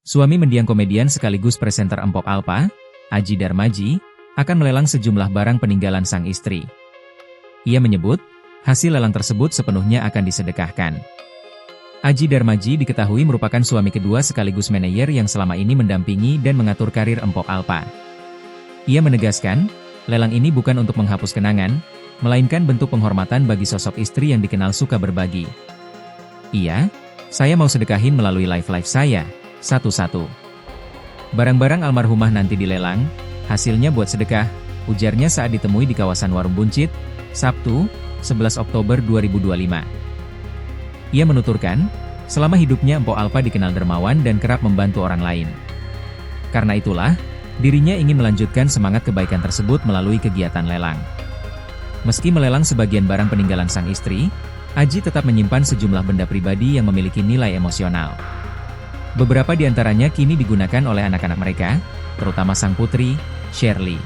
Suami mendiang komedian sekaligus presenter Empok Alpa, Adji Darmaji, akan melelang sejumlah barang peninggalan sang istri. Ia menyebut, hasil lelang tersebut sepenuhnya akan disedekahkan. Adji Darmaji diketahui merupakan suami kedua sekaligus manajer yang selama ini mendampingi dan mengatur karir Empok Alpa. Ia menegaskan, lelang ini bukan untuk menghapus kenangan, melainkan bentuk penghormatan bagi sosok istri yang dikenal suka berbagi. Iya, saya mau sedekahin melalui live saya, satu-satu. Barang-barang almarhumah nanti dilelang, hasilnya buat sedekah, ujarnya saat ditemui di kawasan Warung Buncit, Sabtu, 11 Oktober 2025. Ia menuturkan, selama hidupnya Empok Alpa dikenal dermawan dan kerap membantu orang lain. Karena itulah, dirinya ingin melanjutkan semangat kebaikan tersebut melalui kegiatan lelang. Meski melelang sebagian barang peninggalan sang istri, Adji tetap menyimpan sejumlah benda pribadi yang memiliki nilai emosional. Beberapa di antaranya kini digunakan oleh anak-anak mereka, terutama sang putri, Shirley.